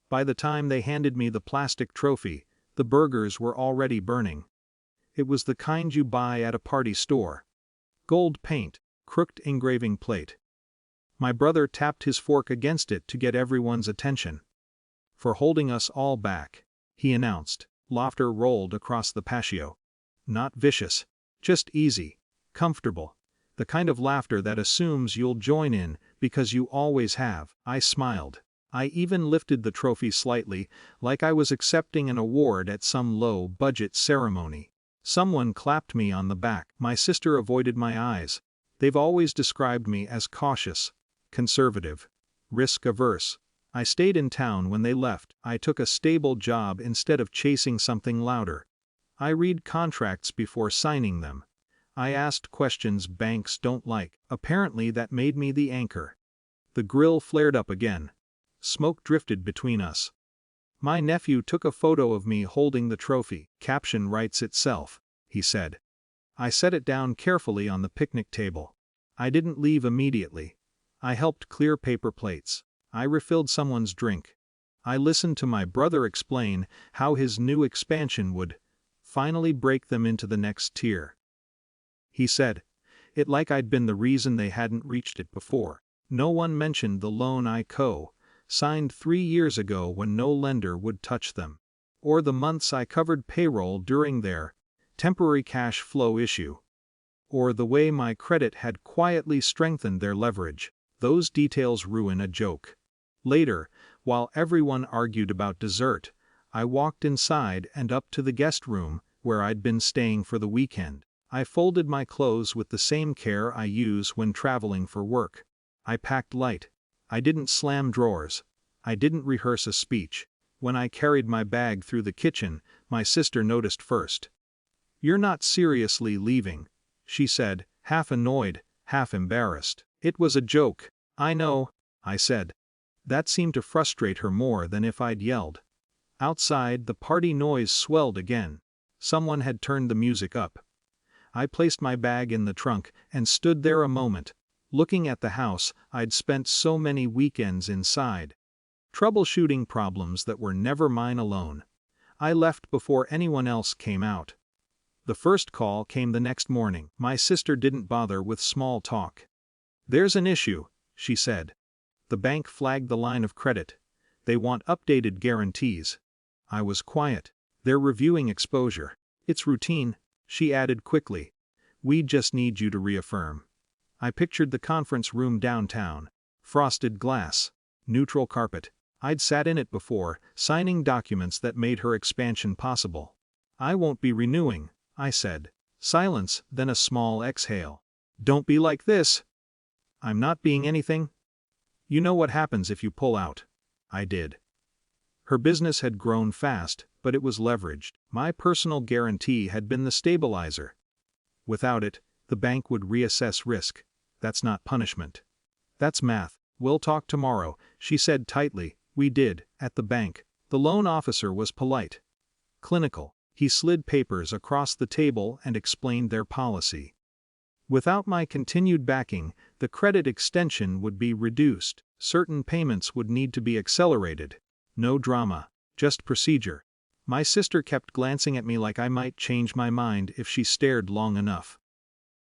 By the time they handed me the plastic trophy, the burgers were already burning. It was the kind you buy at a party store. Gold paint, crooked engraving plate. My brother tapped his fork against it to get everyone's attention. "For holding us all back," he announced. Laughter rolled across the patio. Not vicious. Just easy. Comfortable. The kind of laughter that assumes you'll join in because you always have. I smiled. I even lifted the trophy slightly, like I was accepting an award at some low-budget ceremony. Someone clapped me on the back. My sister avoided my eyes. They've always described me as cautious, conservative, risk-averse. I stayed in town when they left. I took a stable job instead of chasing something louder. I read contracts before signing them. I asked questions banks don't like. Apparently that made me the anchor. The grill flared up again. Smoke drifted between us. "My nephew took a photo of me holding the trophy. Caption writes itself," he said. I set it down carefully on the picnic table. I didn't leave immediately. I helped clear paper plates. I refilled someone's drink. I listened to my brother explain how his new expansion would finally break them into the next tier. He said it like I'd been the reason they hadn't reached it before. No one mentioned the loan I signed 3 years ago when no lender would touch them. Or the months I covered payroll during their temporary cash flow issue. Or the way my credit had quietly strengthened their leverage. Those details ruin a joke. Later, while everyone argued about dessert, I walked inside and up to the guest room where I'd been staying for the weekend. I folded my clothes with the same care I use when traveling for work. I packed light. I didn't slam drawers. I didn't rehearse a speech. When I carried my bag through the kitchen, my sister noticed first. "You're not seriously leaving," she said, half annoyed, half embarrassed. "It was a joke." "I know," I said. That seemed to frustrate her more than if I'd yelled. Outside, the party noise swelled again. Someone had turned the music up. I placed my bag in the trunk and stood there a moment, looking at the house I'd spent so many weekends inside. Troubleshooting problems that were never mine alone. I left before anyone else came out. The first call came the next morning. My sister didn't bother with small talk. "There's an issue," she said. "The bank flagged the line of credit. They want updated guarantees." I was quiet. "They're reviewing exposure. It's routine," she added quickly. "We just need you to reaffirm." I pictured the conference room downtown. Frosted glass. Neutral carpet. I'd sat in it before, signing documents that made her expansion possible. "I won't be renewing," I said. Silence, then a small exhale. "Don't be like this." "I'm not being anything." "You know what happens if you pull out." I did. Her business had grown fast, but it was leveraged. My personal guarantee had been the stabilizer. Without it, the bank would reassess risk. That's not punishment. That's math. "We'll talk tomorrow," she said tightly. We did, at the bank. The loan officer was polite. Clinical. He slid papers across the table and explained their policy. Without my continued backing, the credit extension would be reduced. Certain payments would need to be accelerated. No drama, just procedure. My sister kept glancing at me like I might change my mind if she stared long enough.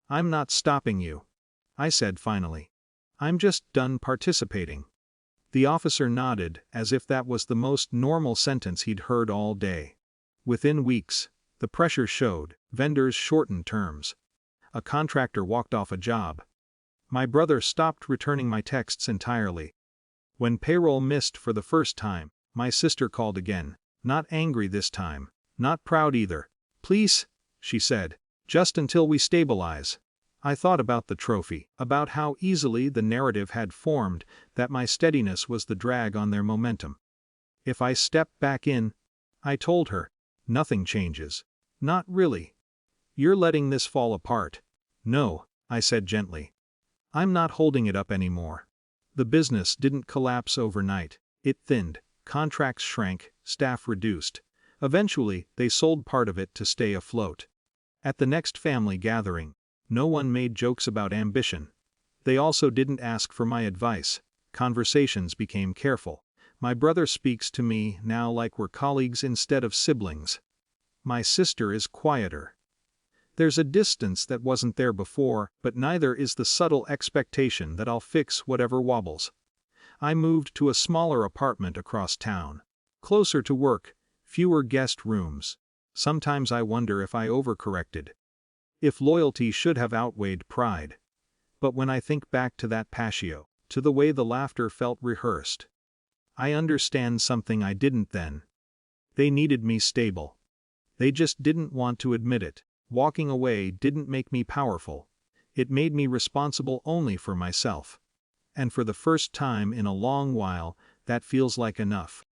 "I'm not stopping you," I said finally. "I'm just done participating." The officer nodded, as if that was the most normal sentence he'd heard all day. Within weeks, the pressure showed. Vendors shortened terms. A contractor walked off a job. My brother stopped returning my texts entirely. When payroll missed for the first time, my sister called again. Not angry this time. Not proud either. "Please," she said. "Just until we stabilize." I thought about the trophy, about how easily the narrative had formed that my steadiness was the drag on their momentum. "If I step back in," I told her, "nothing changes." "Not really. You're letting this fall apart." "No," I said gently. "I'm not holding it up anymore." The business didn't collapse overnight. It thinned, contracts shrank, staff reduced. Eventually, they sold part of it to stay afloat. At the next family gathering, no one made jokes about ambition. They also didn't ask for my advice. Conversations became careful. My brother speaks to me now like we're colleagues instead of siblings. My sister is quieter. There's a distance that wasn't there before, but neither is the subtle expectation that I'll fix whatever wobbles. I moved to a smaller apartment across town. Closer to work, fewer guest rooms. Sometimes I wonder if I overcorrected. If loyalty should have outweighed pride. But when I think back to that patio, to the way the laughter felt rehearsed, I understand something I didn't then. They needed me stable. They just didn't want to admit it. Walking away didn't make me powerful. It made me responsible only for myself. And for the first time in a long while, that feels like enough.